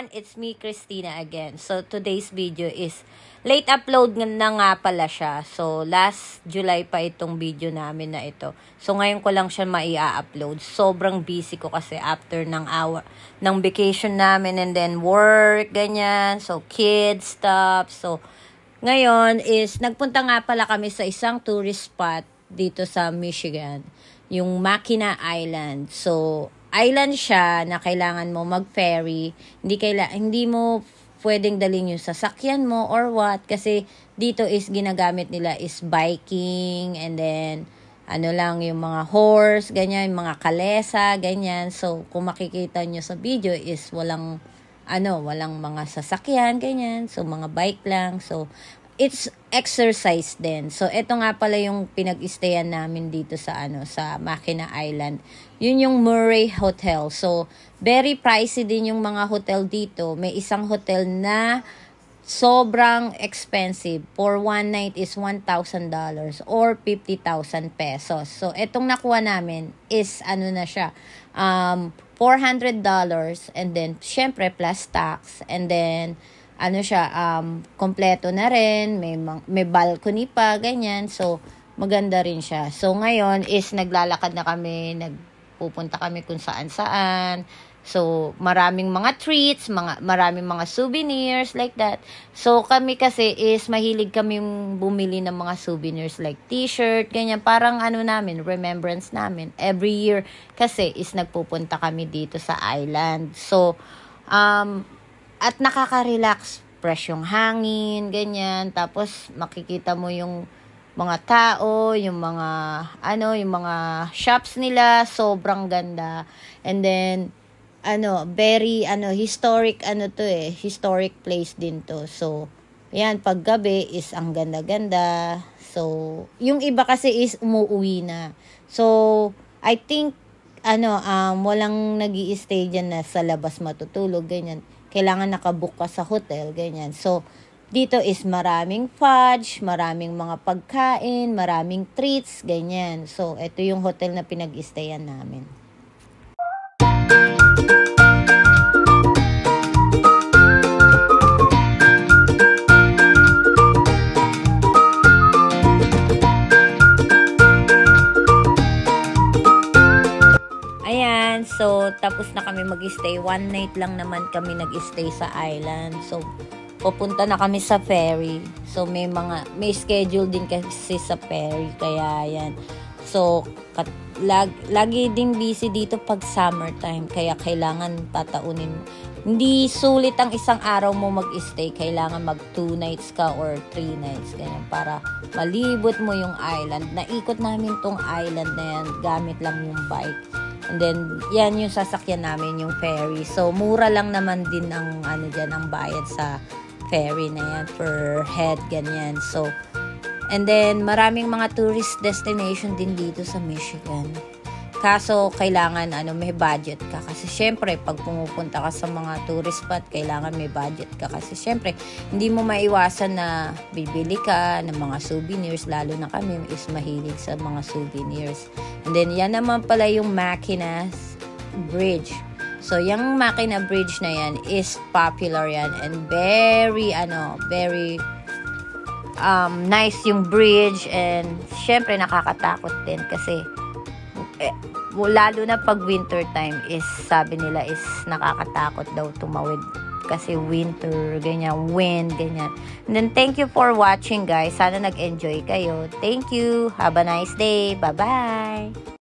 everyone, it's me Christina again. So today's video is late upload na nga pala siya. So last July pa itong video namin na ito. So ngayon ko lang siya maia-upload. Sobrang busy ko kasi after ng vacation namin and then work, ganyan. So kids stuff. So ngayon is nagpunta nga pala kami sa isang tourist spot dito sa Michigan, yung Mackinac Island. So island siya na kailangan mo mag-ferry. Hindi mo pwedeng dalhin yung sasakyan mo or what. Kasi dito is ginagamit nila is biking and then ano lang yung mga horse, ganyan, yung mga kalesa, ganyan. So kung makikita nyo sa video is walang mga sasakyan, ganyan. So mga bike lang. So it's exercise din. So, ito nga pala yung pinag-stayan namin dito sa Mackinac Island. Yun yung Murray Hotel. So, very pricey din yung mga hotel dito. May isang hotel na sobrang expensive. For one night is $1,000 or 50,000 pesos. So, etong nakuha namin is na siya, $400 and then, syempre, plus tax. And then, kompleto na rin, may balcony pa, ganyan. So, maganda rin siya. So, ngayon is naglalakad na kami, nagpupunta kami kung saan-saan. So, maraming mga treats, maraming mga souvenirs, like that. So, kami kasi is mahilig kami bumili ng mga souvenirs like t-shirt, ganyan. Parang namin, remembrance namin. Every year kasi is nagpupunta kami dito sa island. So, at nakaka-relax, fresh yung hangin, ganyan. Tapos makikita mo yung mga tao, yung mga shops nila, sobrang ganda. And then very historic historic place din to. So, yan, pag gabi is ang ganda-ganda. So, yung iba kasi is umuwi na. So, I think walang nag-i-stay dyan na sa labas matutulog, ganyan. Kailangan nakabook ka sa hotel, ganyan. So, dito is maraming fudge, maraming mga pagkain, maraming treats, ganyan. So, ito yung hotel na pinag-stayan namin. So, tapos na kami mag-stay. One night lang naman kami nag-stay sa island. So, pupunta na kami sa ferry. So, may schedule din kasi sa ferry. Kaya, yan. So, lagi din busy dito pag summertime. Kaya, kailangan tataunin. Hindi sulit ang isang araw mo mag-stay. Kailangan mag 2 nights ka or 3 nights. Ganyan, para malibot mo yung island. Naikot namin tong island na yan. Gamit lang yung bike. And then, yan yung sasakyan namin, yung ferry. So, mura lang naman din ang, ang bayad sa ferry na yan per head, ganyan. So, and then, maraming mga tourist destination din dito sa Michigan. Kaso, kailangan, may budget ka. Kasi, syempre, pag pumupunta ka sa mga tourist spot, kailangan may budget ka. Kasi, syempre, hindi mo maiwasan na bibili ka ng mga souvenirs. Lalo na kami is mahilig sa mga souvenirs. And then, yan naman pala yung Mackinac Bridge. So, yung Mackinac Bridge na yan is popular yan. And very nice yung bridge. And, syempre, nakakatakot din kasi lalo na pag winter time is sabi nila is nakakatakot daw tumawid kasi winter, ganyan, wind, ganyan. And then thank you for watching, guys. Sana nag-enjoy kayo. Thank you. Have a nice day. Bye-bye.